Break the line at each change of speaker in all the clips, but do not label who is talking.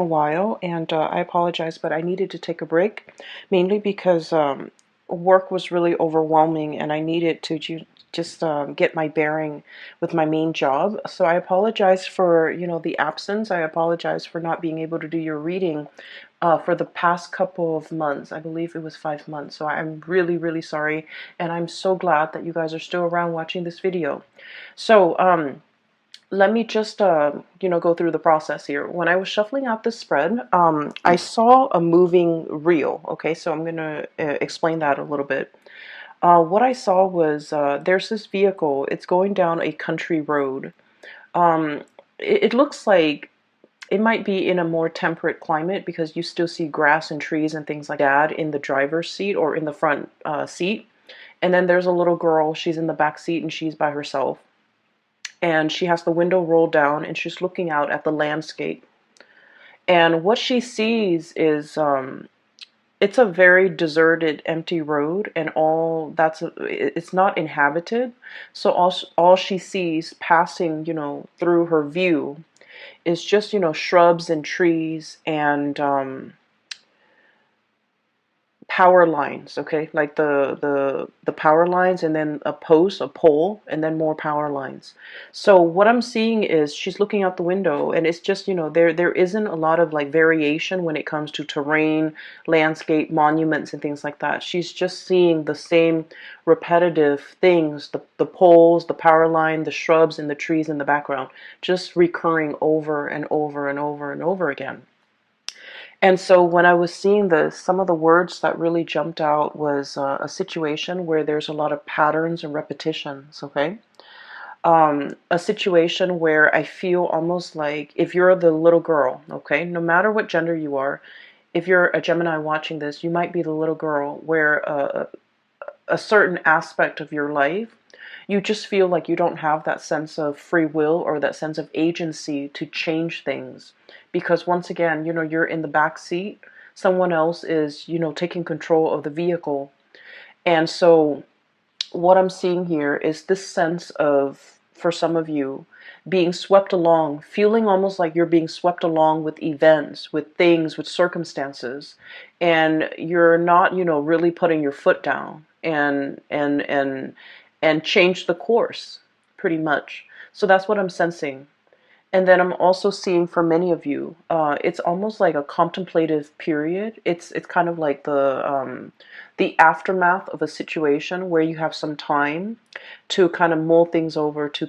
A while, and I apologize, but I needed to take a break, mainly because work was really overwhelming and I needed to just get my bearing with my main job. So I apologize for, the absence. I apologize for not being able to do your reading for the past couple of months. I believe it was 5 months. So I'm really, really sorry, and I'm so glad that you guys are still around watching this video. So, let me just go through the process here. When I was shuffling out this spread, I saw a moving reel. Okay, so I'm gonna explain that a little bit. What I saw was there's this vehicle. It's going down a country road. um, it looks like it might be in a more temperate climate because you still see grass and trees and things like that in the driver's seat or in the front seat. And then there's a little girl. She's in the back seat and she's by herself, and she has the window rolled down and she's looking out at the landscape. And what she sees is it's a very deserted, empty road, and it's not inhabited. So all she sees passing, through her view is just, shrubs and trees and power lines. Okay, like the power lines, and then a pole, and then more power lines. So what I'm seeing is she's looking out the window, and it's just, there isn't a lot of like variation when it comes to terrain, landscape, monuments, and things like that. She's just seeing the same repetitive things, the poles, the power line, the shrubs, and the trees in the background, just recurring over and over and over and over again. And so when I was seeing this, some of the words that really jumped out was a situation where there's a lot of patterns and repetitions, okay? A situation where I feel almost like if you're the little girl, okay, no matter what gender you are, if you're a Gemini watching this, you might be the little girl where a certain aspect of your life, you just feel like you don't have that sense of free will or that sense of agency to change things. Because once again, you're in the back seat, someone else is, taking control of the vehicle. And so what I'm seeing here is this sense of, for some of you, being swept along, feeling almost like you're being swept along with events, with things, with circumstances, and you're not, really putting your foot down and change the course, pretty much. So that's what I'm sensing. And then I'm also seeing for many of you, it's almost like a contemplative period. It's kind of like the aftermath of a situation where you have some time to kind of mull things over, to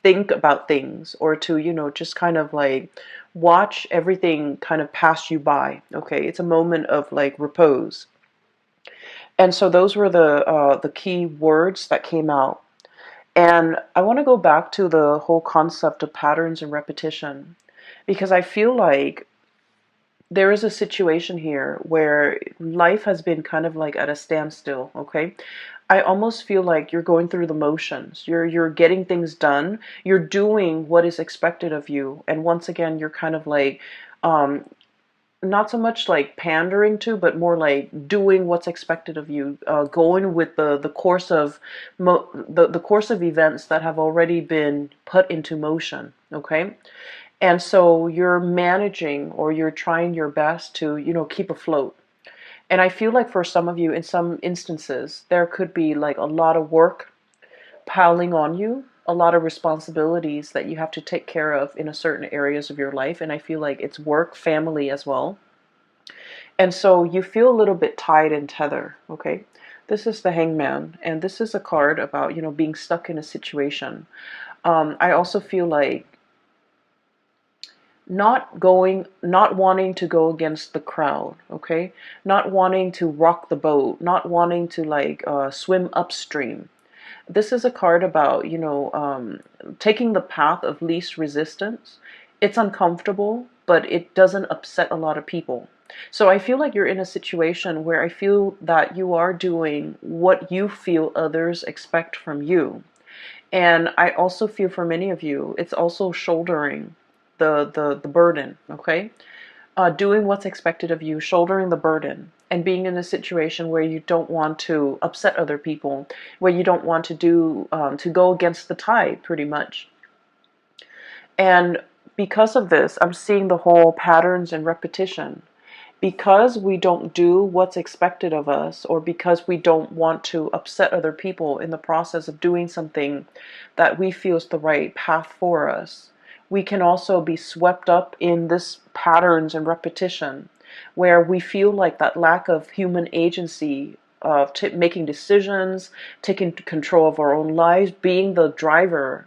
think about things, or to, just kind of like watch everything kind of pass you by. Okay, it's a moment of like repose. And so those were the key words that came out. And I want to go back to the whole concept of patterns and repetition, because I feel like there is a situation here where life has been kind of like at a standstill, okay? I almost feel like you're going through the motions. You're getting things done. You're doing what is expected of you. And once again, you're kind of like um, not so much like pandering to, but more like doing what's expected of you, going with the course of the course of events that have already been put into motion. Okay, and so you're managing, or you're trying your best to, keep afloat. And I feel like for some of you, in some instances, there could be like a lot of work piling on you, a lot of responsibilities that you have to take care of in a certain areas of your life. And I feel like it's work, family as well. And so you feel a little bit tied and tethered, okay? This is the Hangman, and this is a card about, being stuck in a situation. I also feel like not wanting to go against the crowd, okay? Not wanting to rock the boat, not wanting to like swim upstream. This is a card about, taking the path of least resistance. It's uncomfortable, but it doesn't upset a lot of people. So I feel like you're in a situation where I feel that you are doing what you feel others expect from you. And I also feel for many of you, it's also shouldering the burden, okay? Doing what's expected of you, shouldering the burden, and being in a situation where you don't want to upset other people, where you don't want to go against the tide, pretty much. And because of this, I'm seeing the whole patterns and repetition. Because we don't do what's expected of us, or because we don't want to upset other people in the process of doing something that we feel is the right path for us, we can also be swept up in this patterns and repetition where we feel like that lack of human agency of making decisions, taking control of our own lives, being the driver,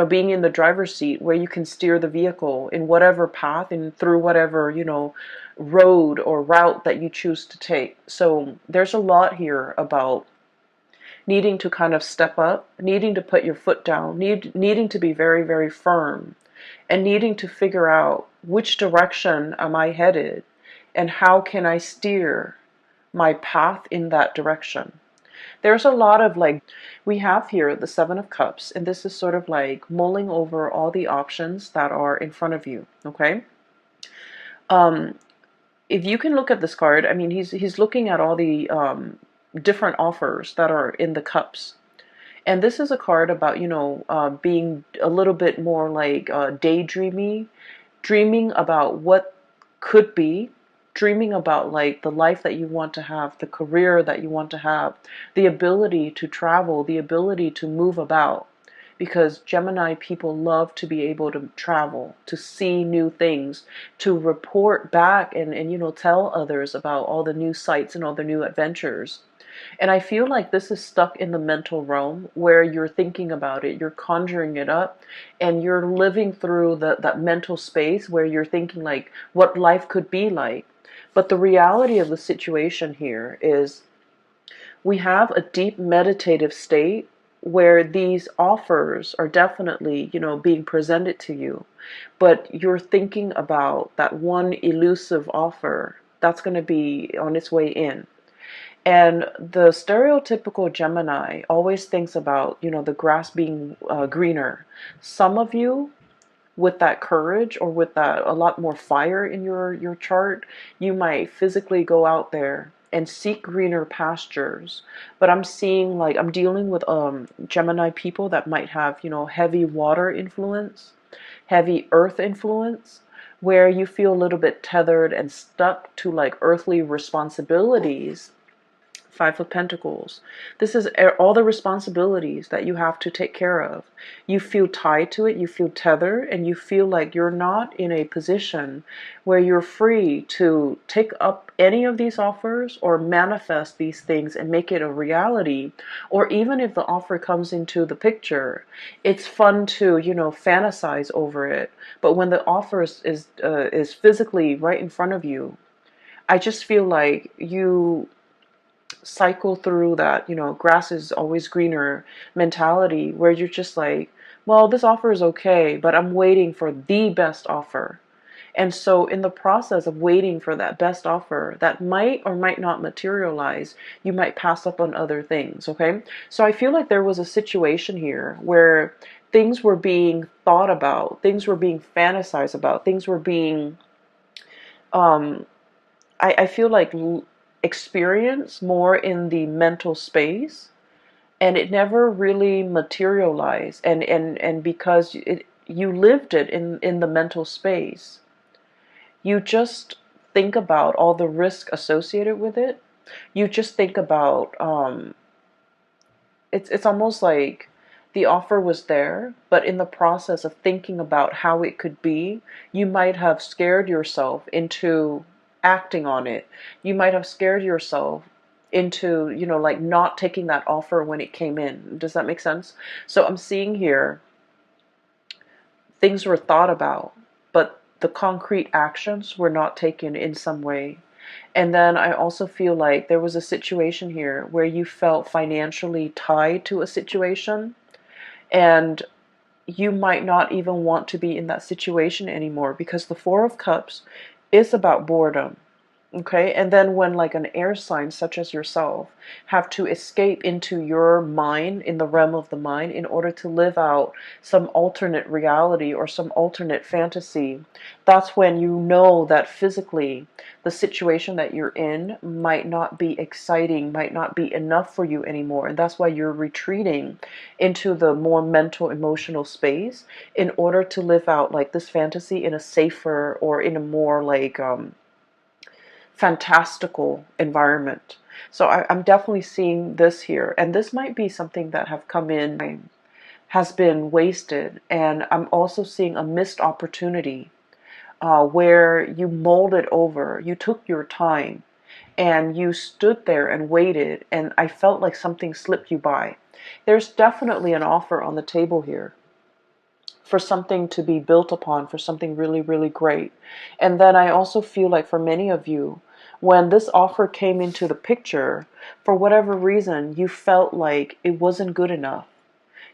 being in the driver's seat where you can steer the vehicle in whatever path and through whatever, road or route that you choose to take. So there's a lot here about needing to kind of step up, needing to put your foot down, needing to be very, very firm, and needing to figure out which direction am I headed and how can I steer my path in that direction. There's a lot of like, we have here the Seven of Cups, and this is sort of like mulling over all the options that are in front of you, okay? If you can look at this card, I mean, he's looking at all the different offers that are in the cups. And this is a card about, being a little bit more like daydreamy, dreaming about what could be, dreaming about like the life that you want to have, the career that you want to have, the ability to travel, the ability to move about. Because Gemini people love to be able to travel, to see new things, to report back and tell others about all the new sights and all the new adventures. And I feel like this is stuck in the mental realm where you're thinking about it, you're conjuring it up, and you're living through that mental space where you're thinking like what life could be like. But the reality of the situation here is we have a deep meditative state where these offers are definitely, being presented to you, but you're thinking about that one elusive offer that's going to be on its way in. And the stereotypical Gemini always thinks about, the grass being greener. Some of you, with that courage or with that a lot more fire in your chart, you might physically go out there and seek greener pastures. But I'm seeing like I'm dealing with Gemini people that might have, heavy water influence, heavy earth influence, where you feel a little bit tethered and stuck to like earthly responsibilities. Five of Pentacles. This is all the responsibilities that you have to take care of. You feel tied to it, you feel tethered, and you feel like you're not in a position where you're free to take up any of these offers or manifest these things and make it a reality. Or even if the offer comes into the picture, it's fun to, fantasize over it. But when the offer is physically right in front of you, I just feel like you cycle through that, grass is always greener mentality where you're just like, well, this offer is okay, but I'm waiting for the best offer. And so in the process of waiting for that best offer that might or might not materialize, you might pass up on other things, okay? So I feel like there was a situation here where things were being thought about, things were being fantasized about, things were being, I feel like experience more in the mental space, and it never really materialized, and because you lived it in the mental space, you just think about all the risk associated with it. You just think about it's almost like the offer was there, but in the process of thinking about how it could be, you might have scared yourself into acting on it. You might have scared yourself into, like not taking that offer when it came in. Does that make sense? So I'm seeing here things were thought about, but the concrete actions were not taken in some way. And then I also feel like there was a situation here where you felt financially tied to a situation, and you might not even want to be in that situation anymore because the Four of Cups is about boredom. Okay, and then when like an air sign such as yourself have to escape into your mind, in the realm of the mind, in order to live out some alternate reality or some alternate fantasy, that's when you know that physically the situation that you're in might not be exciting, might not be enough for you anymore. And that's why you're retreating into the more mental, emotional space in order to live out like this fantasy in a safer or in a more like fantastical environment. So I'm definitely seeing this here, and this might be something that have come in, has been wasted, and I'm also seeing a missed opportunity where you molded over, you took your time, and you stood there and waited, and I felt like something slipped you by. There's definitely an offer on the table here for something to be built upon, for something really, really great. And then I also feel like for many of you, when this offer came into the picture, for whatever reason, you felt like it wasn't good enough.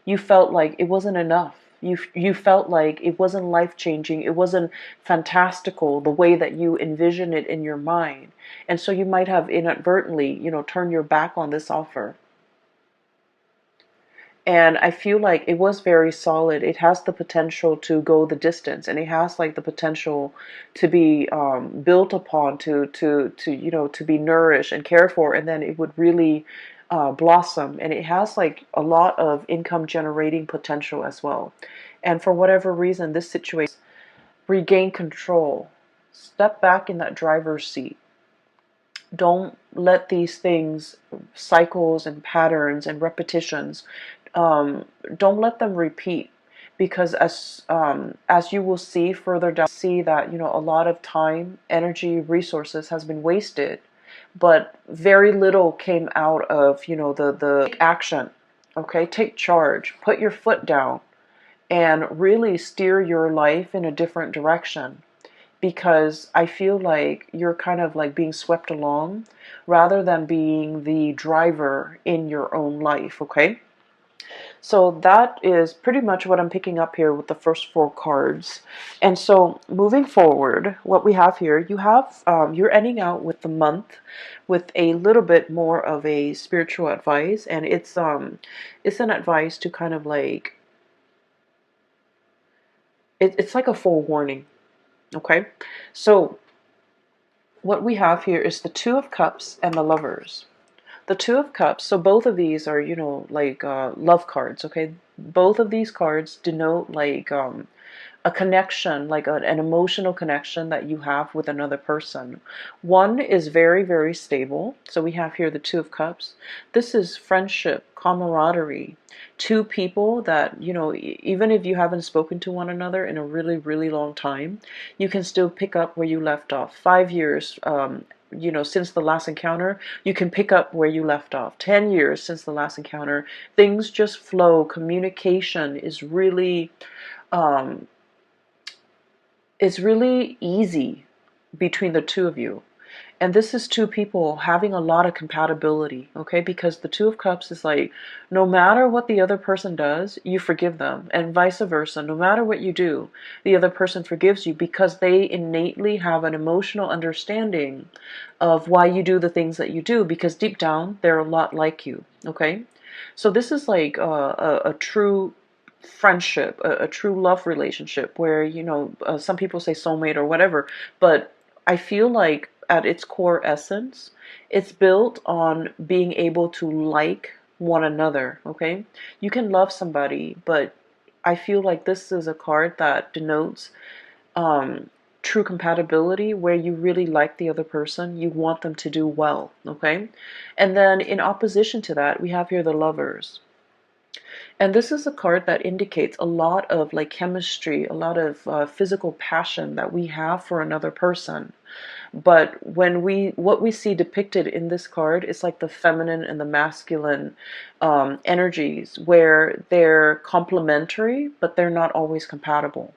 You felt like it wasn't enough. You felt like it wasn't life changing. It wasn't fantastical the way that you envision it in your mind. And so you might have inadvertently, turned your back on this offer. And I feel like it was very solid. It has the potential to go the distance, and it has like the potential to be built upon, to be nourished and cared for, and then it would really blossom. And it has like a lot of income generating potential as well. And for whatever reason, this situation, regain control, step back in that driver's seat. Don't let these things, cycles and patterns and repetitions, don't let them repeat, because as you will see further down, see that a lot of time, energy, resources has been wasted, but very little came out of the take action. Okay, take charge, put your foot down, and really steer your life in a different direction, because I feel like you're kind of like being swept along rather than being the driver in your own life, okay? So that is pretty much what I'm picking up here with the first four cards. And so moving forward, what we have here, you're ending out with the month with a little bit more of a spiritual advice, and it's an advice to kind of like it's like a forewarning. Okay, so what we have here is the Two of Cups and the Lovers. The Two of Cups, so both of these are, like love cards, okay? Both of these cards denote like a connection, like an emotional connection that you have with another person. One is very, very stable. So we have here the Two of Cups. This is friendship, camaraderie. Two people that, even if you haven't spoken to one another in a really, really long time, you can still pick up where you left off. 5 years, since the last encounter, you can pick up where you left off. 10 years since the last encounter, things just flow. Communication is really, um, it's really easy between the two of you. And this is two people having a lot of compatibility, okay? Because the Two of Cups is like, no matter what the other person does, you forgive them. And vice versa. No matter what you do, the other person forgives you, because they innately have an emotional understanding of why you do the things that you do, because deep down, they're a lot like you, okay? So this is like a true friendship, a true love relationship where, some people say soulmate or whatever, but I feel like at its core essence, it's built on being able to like one another, okay? You can love somebody, but I feel like this is a card that denotes true compatibility, where you really like the other person, you want them to do well, okay? And then in opposition to that, we have here the Lovers. And this is a card that indicates a lot of like chemistry, a lot of physical passion that we have for another person. But what we see depicted in this card is like the feminine and the masculine energies, where they're complementary, but they're not always compatible.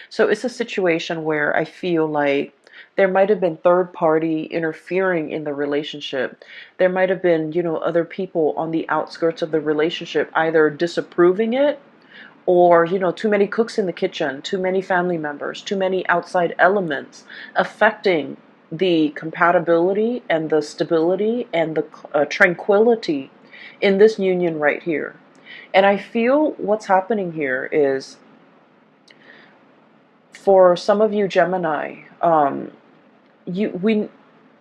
So it's a situation where I feel like there might have been third party interfering in the relationship. There might have been, other people on the outskirts of the relationship either disapproving it, or, too many cooks in the kitchen, too many family members, too many outside elements affecting the compatibility and the stability and the tranquility in this union right here. And I feel what's happening here is, for some of you Gemini, we,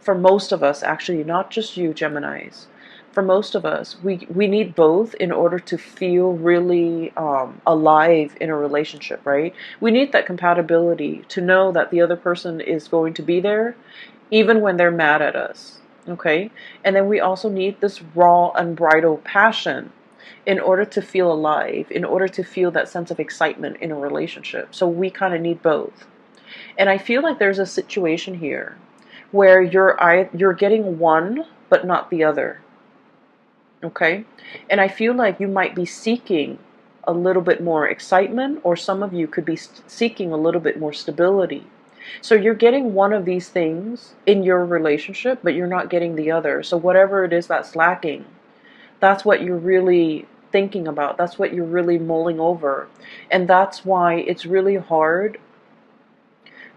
for most of us actually, not just you Geminis, for most of us, we need both in order to feel really alive in a relationship, right? We need that compatibility to know that the other person is going to be there even when they're mad at us, okay? And then we also need this raw, unbridled passion in order to feel alive, in order to feel that sense of excitement in a relationship. So we kind of need both. And I feel like there's a situation here where you're getting one but not the other. Okay? And I feel like you might be seeking a little bit more excitement, or some of you could be seeking a little bit more stability. So you're getting one of these things in your relationship, but you're not getting the other. So whatever it is that's lacking, that's what you're really thinking about. That's what you're really mulling over. And that's why it's really hard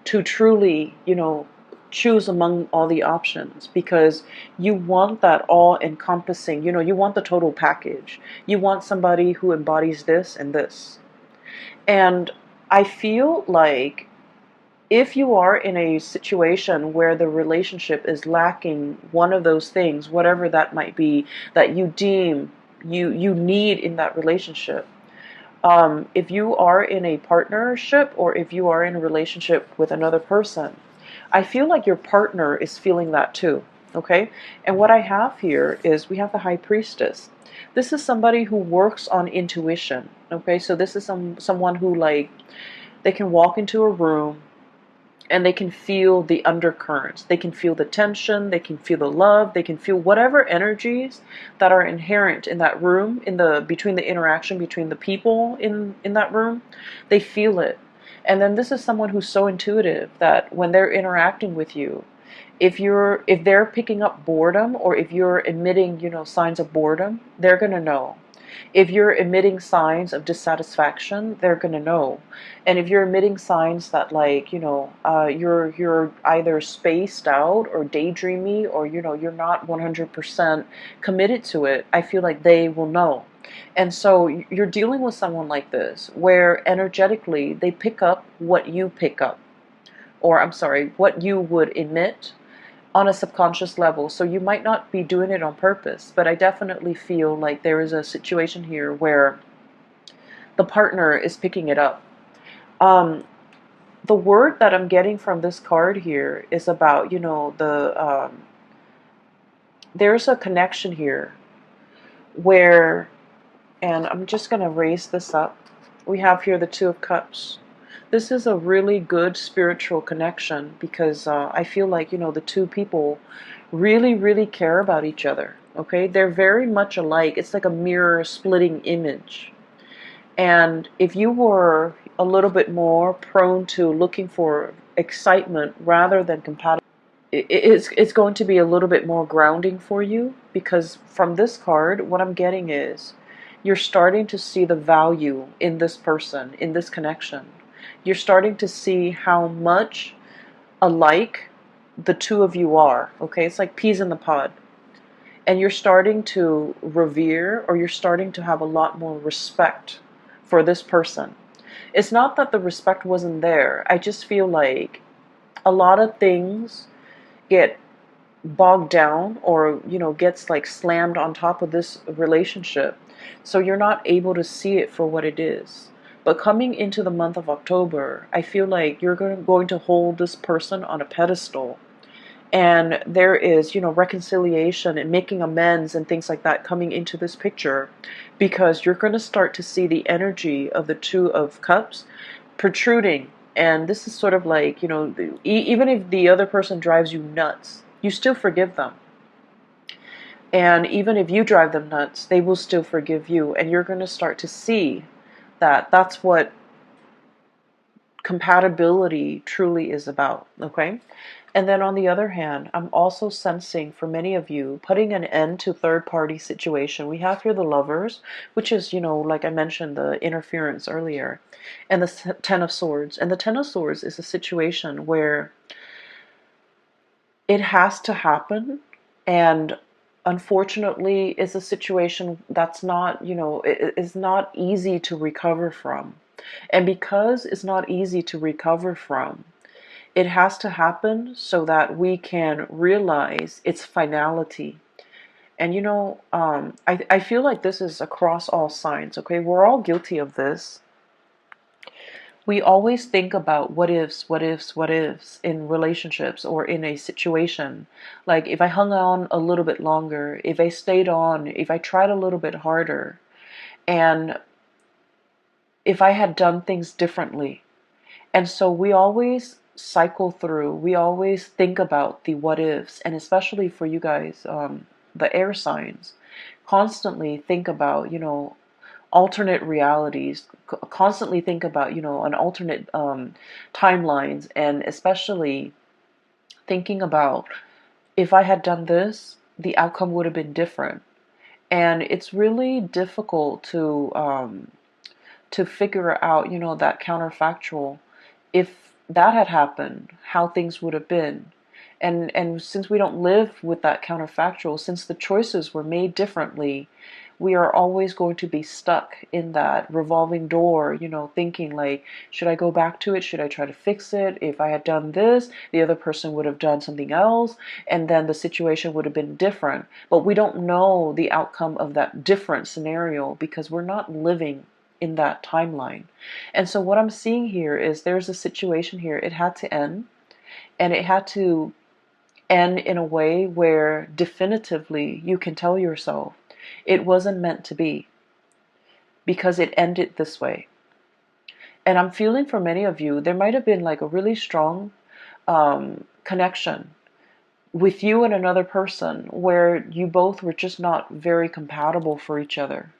to truly, choose among all the options, because you want that all encompassing, you want the total package. You want somebody who embodies this and this. And I feel like if you are in a situation where the relationship is lacking one of those things, whatever that might be, that you deem you need in that relationship, if you are in a partnership or if you are in a relationship with another person, I feel like your partner is feeling that too. Okay? And what I have here is we have the High Priestess. This is somebody who works on intuition. Okay? So this is someone who, like, they can walk into a room and they can feel the undercurrents. They can feel the tension, they can feel the love, they can feel whatever energies that are inherent in that room, in the between the interaction between the people in that room. They feel it. And then this is someone who's so intuitive that when they're interacting with you, if they're picking up boredom, or if you're emitting, signs of boredom, they're going to know. If you're emitting signs of dissatisfaction, they're going to know. And if you're emitting signs that, like, you're either spaced out or daydreamy, or, you're not 100% committed to it, I feel like they will know. And so you're dealing with someone like this, where energetically they pick up what you pick up, or I'm sorry, what you would emit on a subconscious level. So you might not be doing it on purpose, but I definitely feel like there is a situation here where the partner is picking it up. The word that I'm getting from this card here is about, there's a connection here where, and I'm just going to raise this up. We have here the Two of Cups. This is a really good spiritual connection, because I feel like, the two people really, really care about each other. Okay? They're very much alike. It's like a mirror splitting image. And if you were a little bit more prone to looking for excitement rather than compatibility, it's going to be a little bit more grounding for you, because from this card, what I'm getting is you're starting to see the value in this person, in this connection. You're starting to see how much alike the two of you are. Okay? It's like peas in the pod. And you're starting to revere, or you're starting to have a lot more respect for this person. It's not that the respect wasn't there. I just feel like a lot of things get bogged down, or gets like slammed on top of this relationship, so you're not able to see it for what it is. But coming into the month of October, I feel like you're going to hold this person on a pedestal, and there is, reconciliation and making amends and things like that coming into this picture, because you're going to start to see the energy of the Two of Cups protruding. And this is sort of like, even if the other person drives you nuts, you still forgive them. And even if you drive them nuts, they will still forgive you. And you're going to start to see that that's what compatibility truly is about. Okay? And then on the other hand, I'm also sensing for many of you putting an end to third-party situation. We have here the Lovers, which is, like I mentioned, the interference earlier, and the Ten of Swords. And the Ten of Swords is a situation where It has to happen. And unfortunately, it's a situation that's not, it is not easy to recover from. And because it's not easy to recover from, it has to happen so that we can realize its finality. And I feel like this is across all signs, okay? We're all guilty of this. We always think about what ifs, what ifs, what ifs in relationships or in a situation. Like, if I hung on a little bit longer, if I stayed on, if I tried a little bit harder, and if I had done things differently. And so we always cycle through, we always think about the what ifs, and especially for you guys, the air signs, constantly think about, alternate realities, constantly think about, an alternate timelines, and especially thinking about, if I had done this, the outcome would have been different. And it's really difficult to figure out, that counterfactual. If that had happened, how things would have been. And since we don't live with that counterfactual, since the choices were made differently, we are always going to be stuck in that revolving door, thinking like, should I go back to it? Should I try to fix it? If I had done this, the other person would have done something else, and then the situation would have been different. But we don't know the outcome of that different scenario because we're not living in that timeline. And so what I'm seeing here is there's a situation here. It had to end, and it had to end in a way where definitively you can tell yourself it wasn't meant to be because it ended this way. And I'm feeling for many of you, there might have been like a really strong connection with you and another person where you both were just not very compatible for each other.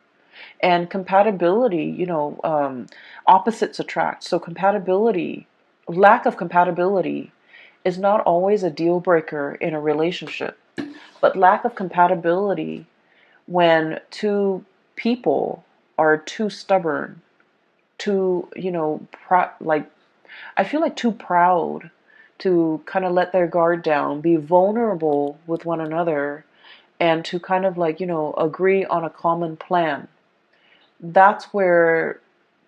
And compatibility, opposites attract. So compatibility, lack of compatibility is not always a deal breaker in a relationship. But lack of compatibility when two people are too stubborn, too, like, I feel like too proud to kind of let their guard down, be vulnerable with one another, and to kind of like, agree on a common plan. That's where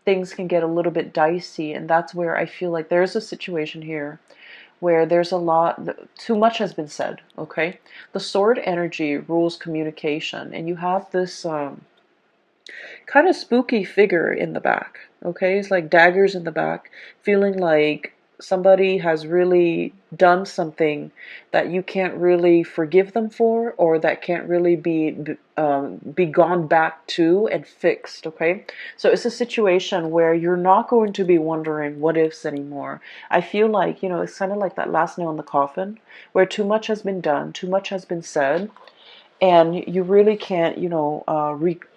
things can get a little bit dicey, and that's where I feel like there's a situation here where there's a lot, too much has been said, okay? The sword energy rules communication, and you have this kind of spooky figure in the back, okay? It's like daggers in the back, feeling like somebody has really done something that you can't really forgive them for, or that can't really be gone back to and fixed, okay? So it's a situation where you're not going to be wondering what ifs anymore. I feel like, it's kind of like that last nail in the coffin, where too much has been done, too much has been said, and you really can't,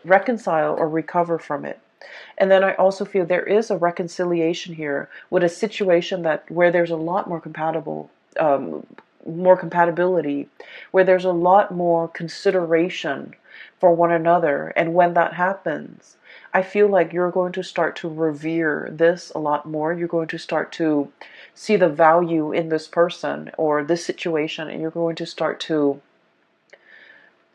reconcile or recover from it. And then I also feel there is a reconciliation here with a situation that where there's a lot more more compatibility, where there's a lot more consideration for one another. And when that happens, I feel like you're going to start to revere this a lot more. You're going to start to see the value in this person or this situation, and you're going to start to,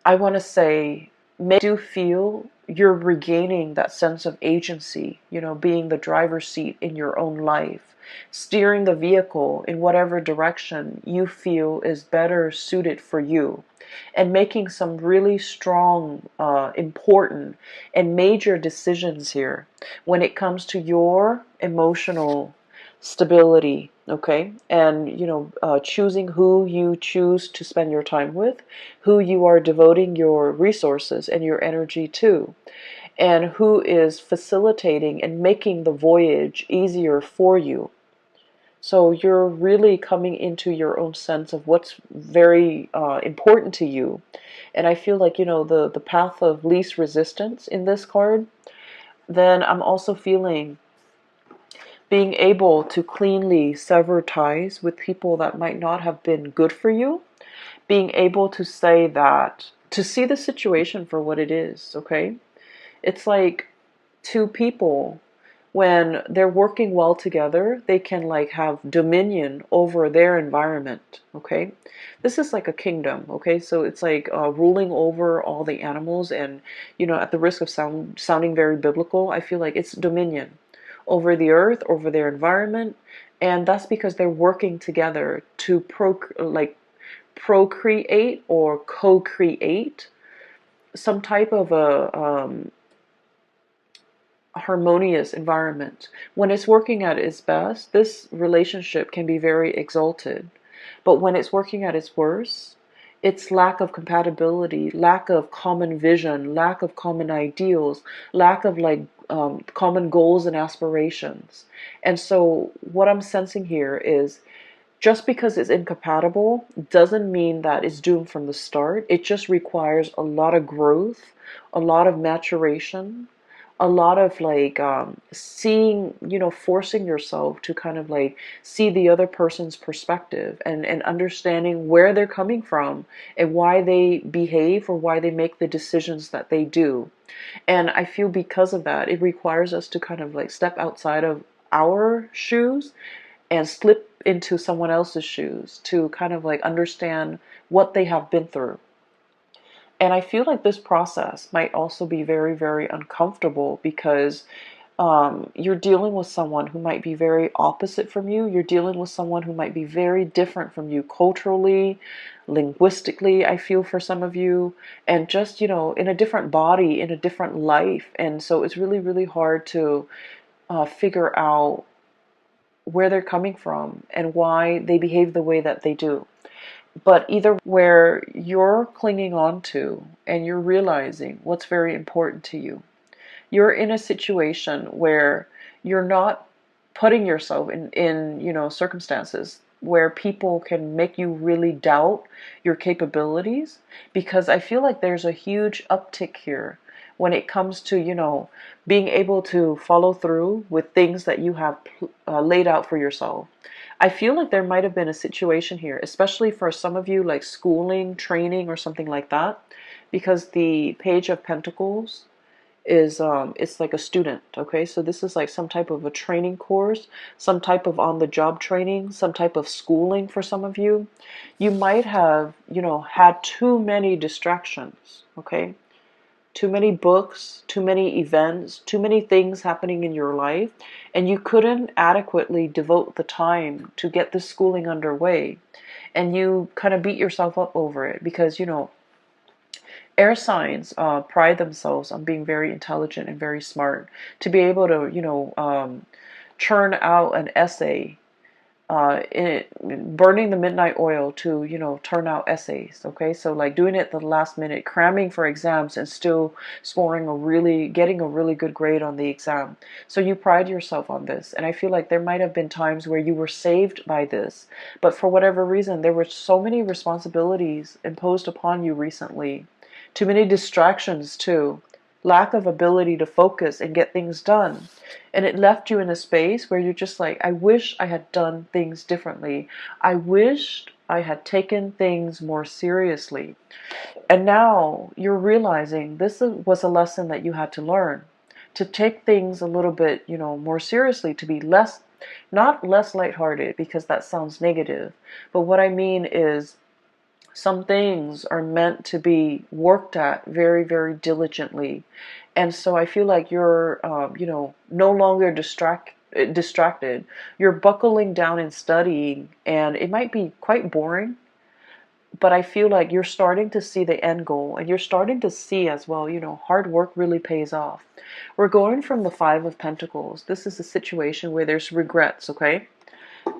I want to say, make you feel you're regaining that sense of agency, being the driver's seat in your own life, steering the vehicle in whatever direction you feel is better suited for you, and making some really strong, important, and major decisions here when it comes to your emotional stability, okay? And, choosing who you choose to spend your time with, who you are devoting your resources and your energy to, and who is facilitating and making the voyage easier for you. So you're really coming into your own sense of what's very important to you. And I feel like, the path of least resistance in this card. Then I'm also feeling being able to cleanly sever ties with people that might not have been good for you. Being able to say that, to see the situation for what it is, okay? It's like two people when they're working well together, they can like have dominion over their environment. Okay, this is like a kingdom. Okay, so it's like ruling over all the animals, and at the risk of sounding very biblical, I feel like it's dominion over the earth, over their environment, and that's because they're working together to procreate or co-create some type of a harmonious environment. When it's working at its best, this relationship can be very exalted. But when it's working at its worst, it's lack of compatibility, lack of common vision, lack of common ideals, lack of common goals and aspirations. And so what I'm sensing here is just because it's incompatible doesn't mean that it's doomed from the start. It just requires a lot of growth, a lot of maturation, a lot of seeing, forcing yourself to kind of like see the other person's perspective, and understanding where they're coming from and why they behave or why they make the decisions that they do. And I feel because of that, it requires us to kind of like step outside of our shoes and slip into someone else's shoes to kind of like understand what they have been through. And I feel like this process might also be very, very uncomfortable because you're dealing with someone who might be very opposite from you. You're dealing with someone who might be very different from you culturally, linguistically, I feel for some of you, and just, in a different body, in a different life. And so it's really, really hard to figure out where they're coming from and why they behave the way that they do. But either where you're clinging on to and you're realizing what's very important to you, you're in a situation where you're not putting yourself in circumstances where people can make you really doubt your capabilities, because I feel like there's a huge uptick here when it comes to being able to follow through with things that you have laid out for yourself. I feel like there might have been a situation here, especially for some of you, like schooling, training, or something like that, because the Page of Pentacles is it's like a student. Okay, so this is like some type of a training course, some type of on the job training, some type of schooling. For some of you, you might have had too many distractions. Okay, too many books, too many events, too many things happening in your life, and you couldn't adequately devote the time to get this schooling underway. And you kind of beat yourself up over it because air signs pride themselves on being very intelligent and very smart. To be able to churn out an essay, burning the midnight oil to turn out essays. Okay, so like doing it the last minute, cramming for exams and still getting a really good grade on the exam. So you pride yourself on this, and I feel like there might have been times where you were saved by this, but for whatever reason there were so many responsibilities imposed upon you recently, too many distractions too, lack of ability to focus and get things done. And it left you in a space where you're just like, I wish I had done things differently. I wished I had taken things more seriously. And now you're realizing this was a lesson that you had to learn. To take things a little bit, more seriously, to be not less lighthearted, because that sounds negative. But what I mean is, some things are meant to be worked at very, very diligently. And so I feel like you're, no longer distracted. You're buckling down and studying, and it might be quite boring, but I feel like you're starting to see the end goal, and you're starting to see as well, hard work really pays off. We're going from the Five of Pentacles. This is a situation where there's regrets, okay?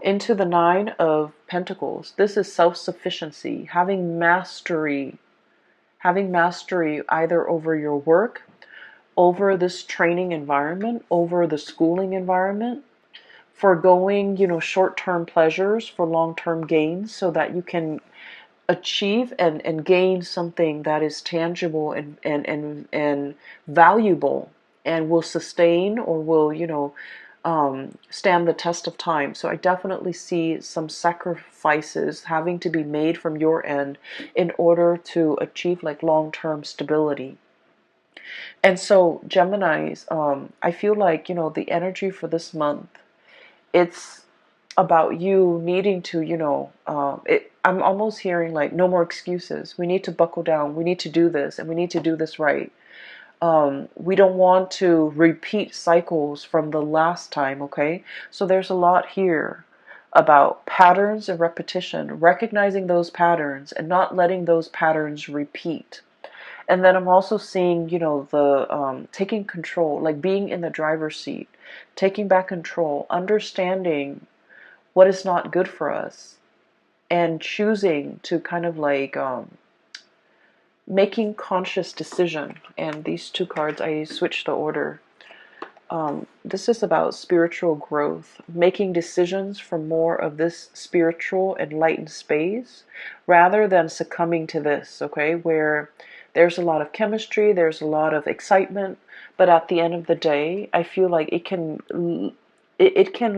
Into the Nine of Pentacles. This is self-sufficiency, having mastery either over your work, over this training environment, over the schooling environment, foregoing, short-term pleasures for long-term gains so that you can achieve and gain something that is tangible and valuable and will sustain or will, stand the test of time. So I definitely see some sacrifices having to be made from your end in order to achieve like long-term stability. And so Geminis, I feel like, the energy for this month, it's about you needing to, I'm almost hearing like no more excuses. We need to buckle down. We need to do this, and we need to do this right. We don't want to repeat cycles from the last time, okay? So there's a lot here about patterns and repetition, recognizing those patterns and not letting those patterns repeat. And then I'm also seeing, the taking control, like being in the driver's seat, taking back control, understanding what is not good for us, and choosing to kind of like making conscious decision. And these two cards, I switched the order. This is about spiritual growth, making decisions for more of this spiritual enlightened space rather than succumbing to this, okay, where there's a lot of chemistry, there's a lot of excitement, but at the end of the day, I feel like it can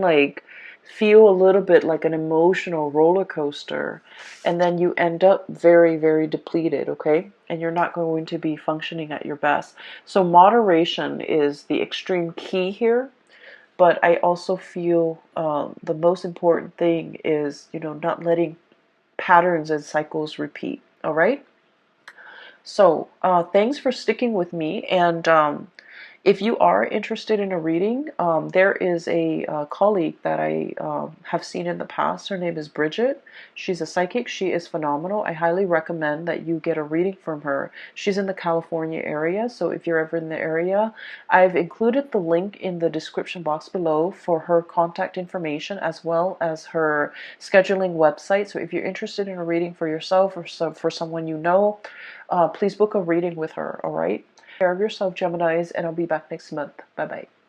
like feel a little bit like an emotional roller coaster, and then you end up very, very depleted, okay? And you're not going to be functioning at your best. So moderation is the extreme key here, but I also feel the most important thing is, not letting patterns and cycles repeat, all right? So thanks for sticking with me, and if you are interested in a reading, there is a colleague that I have seen in the past. Her name is Bridget. She's a psychic. She is phenomenal. I highly recommend that you get a reading from her. She's in the California area, so if you're ever in the area, I've included the link in the description box below for her contact information as well as her scheduling website. So if you're interested in a reading for yourself or for someone you know, please book a reading with her, all right? Take care of yourself, Geminis, and I'll be back next month. Bye bye.